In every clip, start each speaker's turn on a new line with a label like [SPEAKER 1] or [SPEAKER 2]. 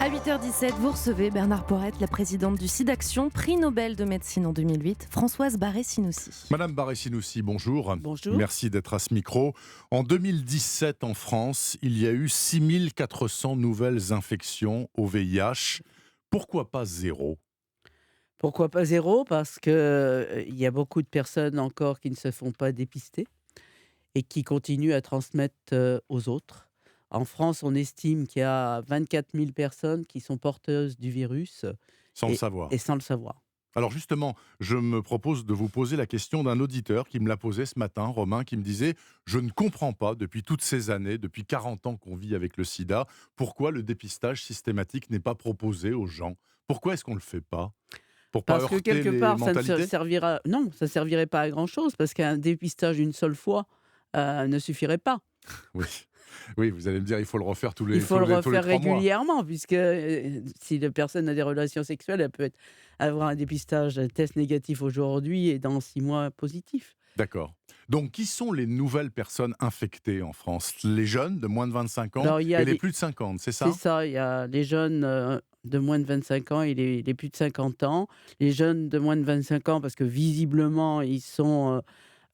[SPEAKER 1] À 8h17, vous recevez Bernard Porrette, la présidente du SIDAction, prix Nobel de médecine en 2008, Françoise Barré-Sinoussi.
[SPEAKER 2] Madame Barré-Sinoussi, bonjour.
[SPEAKER 3] Bonjour.
[SPEAKER 2] Merci d'être à ce micro. En 2017, en France, il y a eu 6400 nouvelles infections au VIH. Pourquoi pas zéro ?
[SPEAKER 3] Pourquoi pas zéro? Parce que il y a beaucoup de personnes encore qui ne se font pas dépister et qui continuent à transmettre aux autres. En France, on estime qu'il y a 24 000 personnes qui sont porteuses du virus
[SPEAKER 2] Sans le savoir.
[SPEAKER 3] et sans le savoir.
[SPEAKER 2] Alors justement, je me propose de vous poser la question d'un auditeur qui me l'a posée ce matin, Romain, qui me disait « Je ne comprends pas, depuis toutes ces années, depuis 40 ans qu'on vit avec le sida, pourquoi le dépistage systématique n'est pas proposé aux gens ? Pourquoi est-ce qu'on ne le fait pas ? Pour pas
[SPEAKER 3] Parce que
[SPEAKER 2] heurter
[SPEAKER 3] quelque
[SPEAKER 2] les
[SPEAKER 3] part, ça ne
[SPEAKER 2] mentalités ?»
[SPEAKER 3] servira. Non, ça ne servirait pas à grand-chose, parce qu'un dépistage une seule fois ne suffirait pas.
[SPEAKER 2] Oui. Oui, vous allez me dire, il faut le refaire tous les
[SPEAKER 3] Il faut le
[SPEAKER 2] tous les
[SPEAKER 3] refaire
[SPEAKER 2] 3 mois.
[SPEAKER 3] régulièrement, puisque si la personne a des relations sexuelles, elle peut avoir un dépistage, un test négatif aujourd'hui et dans 6 mois positif.
[SPEAKER 2] D'accord. Donc, qui sont les nouvelles personnes infectées en France ? Les jeunes de moins de 25 ans
[SPEAKER 3] Alors, il y a
[SPEAKER 2] et les
[SPEAKER 3] des-
[SPEAKER 2] plus de 50, c'est ça ?
[SPEAKER 3] C'est ça, il y a les jeunes de moins de 25 ans et les plus de 50 ans. Les jeunes de moins de 25 ans, parce que visiblement, ils sont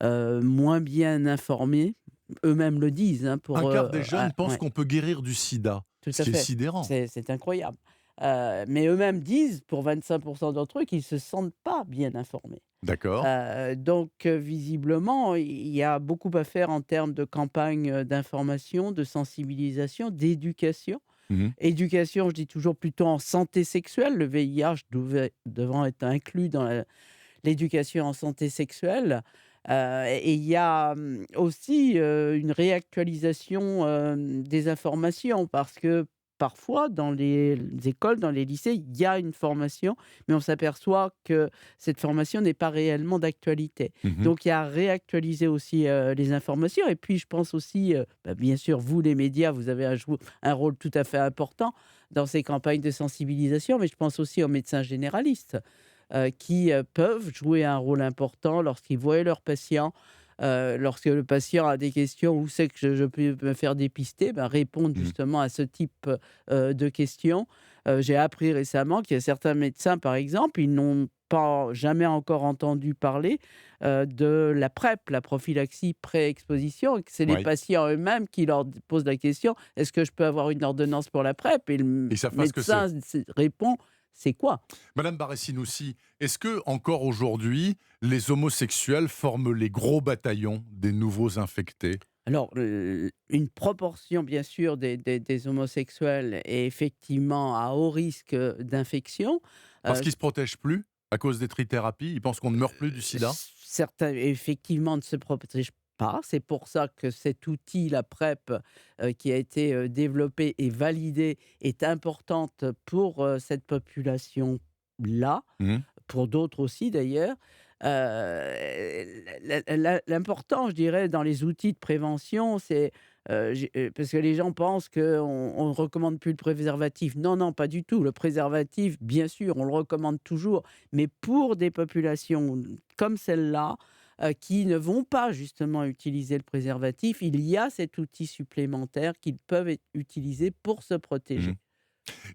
[SPEAKER 3] moins bien informés. Eux-mêmes le disent. Hein,
[SPEAKER 2] Un quart des jeunes pensent
[SPEAKER 3] ouais,
[SPEAKER 2] qu'on peut guérir du sida.
[SPEAKER 3] tout à
[SPEAKER 2] C'est
[SPEAKER 3] fait.
[SPEAKER 2] sidérant.
[SPEAKER 3] C'est incroyable. Mais eux-mêmes disent, pour 25% d'entre eux, qu'ils ne se sentent pas bien informés.
[SPEAKER 2] D'accord.
[SPEAKER 3] Donc, visiblement, il y a beaucoup à faire en termes de campagne d'information, de sensibilisation, d'éducation.
[SPEAKER 2] Mhm.
[SPEAKER 3] Éducation, je dis toujours plutôt en santé sexuelle. Le VIH devant être inclus dans l'éducation en santé sexuelle. Et il y a aussi une réactualisation des informations, parce que parfois, dans les écoles, dans les lycées, il y a une formation, mais on s'aperçoit que cette formation n'est pas réellement d'actualité.
[SPEAKER 2] Mhm.
[SPEAKER 3] Donc, il y a à réactualiser aussi les informations. Et puis, je pense aussi, bien sûr, vous, les médias, vous avez un rôle tout à fait important dans ces campagnes de sensibilisation, mais je pense aussi aux médecins généralistes qui peuvent jouer un rôle important lorsqu'ils voient leurs patients. Lorsque le patient a des questions, où c'est que je peux me faire dépister, répondre
[SPEAKER 2] Mhm.
[SPEAKER 3] justement à ce type de questions. J'ai appris récemment qu'il y a certains médecins, par exemple, ils n'ont pas jamais encore entendu parler de la PrEP, la prophylaxie pré-exposition, et que c'est les
[SPEAKER 2] Oui.
[SPEAKER 3] patients eux-mêmes qui leur posent la question: est-ce que je peux avoir une ordonnance pour la PrEP? Et le
[SPEAKER 2] Ils savent pas ce que
[SPEAKER 3] médecin répond: c'est quoi?
[SPEAKER 2] Madame Barré-Sinoussi, est-ce que encore aujourd'hui, les homosexuels forment les gros bataillons des nouveaux infectés ?
[SPEAKER 3] Alors, une proportion, bien sûr, des homosexuels est effectivement à haut risque d'infection.
[SPEAKER 2] Parce
[SPEAKER 3] Euh,
[SPEAKER 2] qu'ils se protègent plus à cause des trithérapies. Ils pensent qu'on ne meurt plus du sida.
[SPEAKER 3] Certains, effectivement, ne se protègent pas. C'est pour ça que cet outil, la PrEP, qui a été développé et validé, est importante pour cette population-là,
[SPEAKER 2] Mhm.
[SPEAKER 3] pour d'autres aussi d'ailleurs. L'important, je dirais, dans les outils de prévention, c'est parce que les gens pensent qu'on ne recommande plus le préservatif. Non, non, pas du tout. Le préservatif, bien sûr, on le recommande toujours, mais pour des populations comme celle-là, qui ne vont pas justement utiliser le préservatif, il y a cet outil supplémentaire qu'ils peuvent utiliser pour se
[SPEAKER 2] Mhm.
[SPEAKER 3] protéger.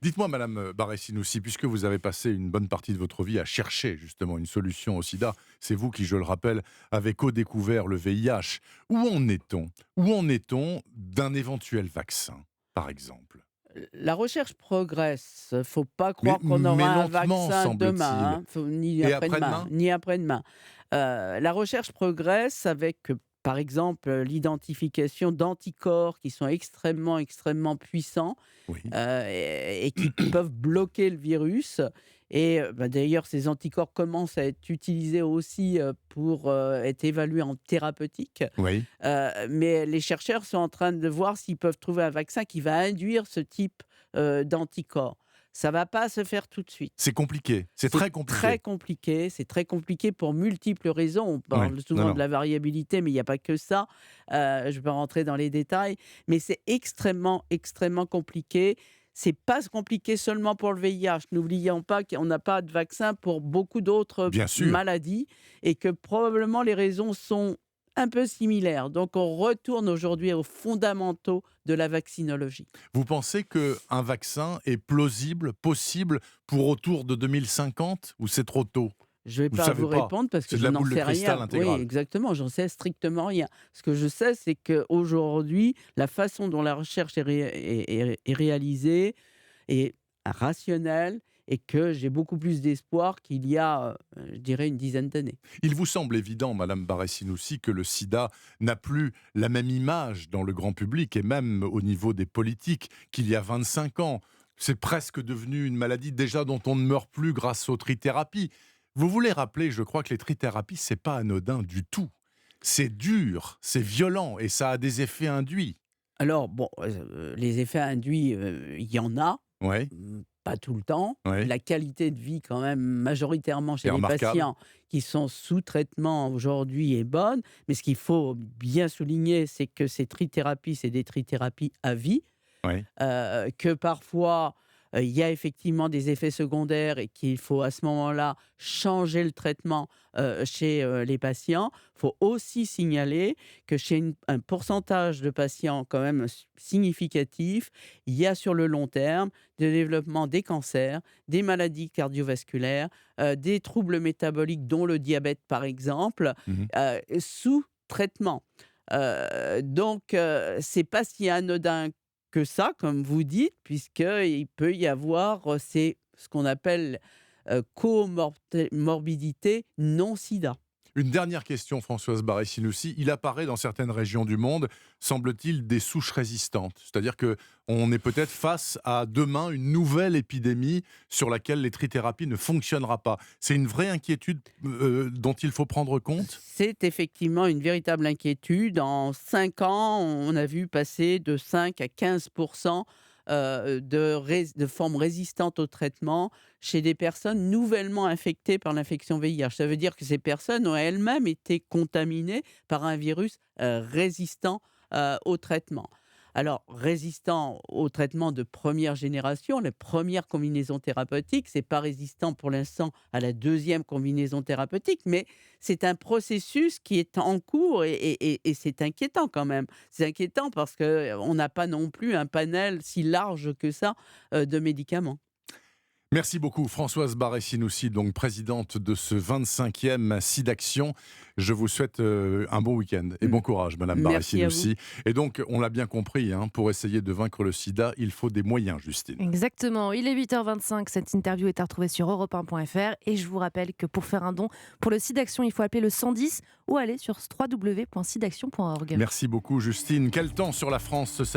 [SPEAKER 2] Dites-moi, Madame Barré-Sinoussi, puisque vous avez passé une bonne partie de votre vie à chercher justement une solution au sida, c'est vous qui, je le rappelle, avez co-découvert le VIH. Où en est-on ? Où en est-on d'un éventuel vaccin, par exemple ?
[SPEAKER 3] La recherche progresse. Faut pas
[SPEAKER 2] Mais,
[SPEAKER 3] croire qu'on
[SPEAKER 2] mais
[SPEAKER 3] aura un
[SPEAKER 2] lentement,
[SPEAKER 3] vaccin
[SPEAKER 2] semble-t-il.
[SPEAKER 3] demain, hein, ni
[SPEAKER 2] Et
[SPEAKER 3] après-demain,
[SPEAKER 2] après-demain ?
[SPEAKER 3] ni après-demain. La recherche progresse avec, par exemple, l'identification d'anticorps qui sont extrêmement, extrêmement puissants
[SPEAKER 2] Oui.
[SPEAKER 3] et qui peuvent bloquer le virus. Et d'ailleurs, ces anticorps commencent à être utilisés aussi pour être évalués en thérapeutique.
[SPEAKER 2] Oui.
[SPEAKER 3] Mais les chercheurs sont en train de voir s'ils peuvent trouver un vaccin qui va induire ce type d'anticorps. Ça ne va pas se faire tout de suite.
[SPEAKER 2] C'est compliqué. C'est très compliqué.
[SPEAKER 3] Très compliqué. C'est très compliqué pour multiples raisons. On
[SPEAKER 2] Oui.
[SPEAKER 3] parle souvent
[SPEAKER 2] Non, non.
[SPEAKER 3] de la variabilité, mais il n'y a pas que ça. Je vais pas rentrer dans les détails. Mais c'est extrêmement, extrêmement compliqué. C'est pas compliqué seulement pour le VIH. N'oublions pas qu'on n'a pas de vaccin pour beaucoup d'autres
[SPEAKER 2] Bien sûr.
[SPEAKER 3] maladies et que probablement les raisons sont un peu similaire. Donc on retourne aujourd'hui aux fondamentaux de la vaccinologie.
[SPEAKER 2] Vous pensez qu'un vaccin est plausible, possible pour autour de 2050 ou c'est trop tôt?
[SPEAKER 3] Je ne vais
[SPEAKER 2] Vous
[SPEAKER 3] pas
[SPEAKER 2] savez
[SPEAKER 3] vous
[SPEAKER 2] pas.
[SPEAKER 3] répondre parce que
[SPEAKER 2] C'est de
[SPEAKER 3] je
[SPEAKER 2] la
[SPEAKER 3] n'en
[SPEAKER 2] boule de
[SPEAKER 3] sais
[SPEAKER 2] cristal
[SPEAKER 3] rien. Oui,
[SPEAKER 2] intégrale.
[SPEAKER 3] exactement, j'en sais strictement rien. Ce que je sais, c'est qu'aujourd'hui, la façon dont la recherche est réalisée est rationnelle et que j'ai beaucoup plus d'espoir qu'il y a, je dirais, une dizaine d'années.
[SPEAKER 2] Il vous semble évident, Madame Barré-Sinoussi, que le sida n'a plus la même image dans le grand public et même au niveau des politiques qu'il y a 25 ans. C'est presque devenu une maladie déjà dont on ne meurt plus grâce aux trithérapies. Vous voulez rappeler, je crois que les trithérapies, c'est pas anodin du tout. C'est dur, c'est violent et ça a des effets induits.
[SPEAKER 3] Alors bon, les effets induits, il y en a.
[SPEAKER 2] Ouais,
[SPEAKER 3] Pas tout le temps.
[SPEAKER 2] ouais,
[SPEAKER 3] La qualité de vie quand même majoritairement
[SPEAKER 2] c'est
[SPEAKER 3] chez les
[SPEAKER 2] remarquable.
[SPEAKER 3] patients qui sont sous traitement aujourd'hui est bonne. Mais ce qu'il faut bien souligner, c'est que ces trithérapies, c'est des trithérapies à vie.
[SPEAKER 2] Ouais.
[SPEAKER 3] Que parfois, il y a effectivement des effets secondaires et qu'il faut à ce moment-là changer le traitement, chez, les patients. Il faut aussi signaler que chez un pourcentage de patients quand même significatif, il y a sur le long terme le développement des cancers, des maladies cardiovasculaires, des troubles métaboliques dont le diabète par exemple,
[SPEAKER 2] Mhm.
[SPEAKER 3] sous traitement. Donc c'est pas si anodin que ça, comme vous dites, puisqu'il peut y avoir, ce qu'on appelle, comorbidité non sida.
[SPEAKER 2] Une dernière question, Françoise Barré-Sinoussi. Il apparaît dans certaines régions du monde, semble-t-il, des souches résistantes. C'est-à-dire qu'on est peut-être face à demain une nouvelle épidémie sur laquelle les trithérapies ne fonctionnera pas. C'est une vraie inquiétude dont il faut prendre compte?
[SPEAKER 3] C'est effectivement une véritable inquiétude. En 5 ans, on a vu passer de 5 à 15 de formes résistantes au traitement chez des personnes nouvellement infectées par l'infection VIH. Ça veut dire que ces personnes ont elles-mêmes été contaminées par un virus, résistant, au traitement. Alors, résistant au traitement de première génération, les premières combinaisons thérapeutiques, c'est pas résistant pour l'instant à la deuxième combinaison thérapeutique, mais c'est un processus qui est en cours et c'est inquiétant quand même. C'est inquiétant parce qu'on n'a pas non plus un panel si large que ça, de médicaments.
[SPEAKER 2] Merci beaucoup, Françoise Barré-Sinoussi, donc présidente de ce 25e SIDAction. Je vous souhaite un bon week-end et bon courage, Madame
[SPEAKER 3] Merci à vous.
[SPEAKER 2] Barré-Sinoussi. Et donc, on l'a bien compris, hein, pour essayer de vaincre le sida, il faut des moyens, Justine.
[SPEAKER 1] Exactement, il est 8h25, cette interview est à retrouver sur europe1.fr et je vous rappelle que pour faire un don pour le SIDAction, il faut appeler le 110 ou aller sur www.sidaction.org.
[SPEAKER 2] Merci beaucoup, Justine. Quel temps sur la France ce samedi?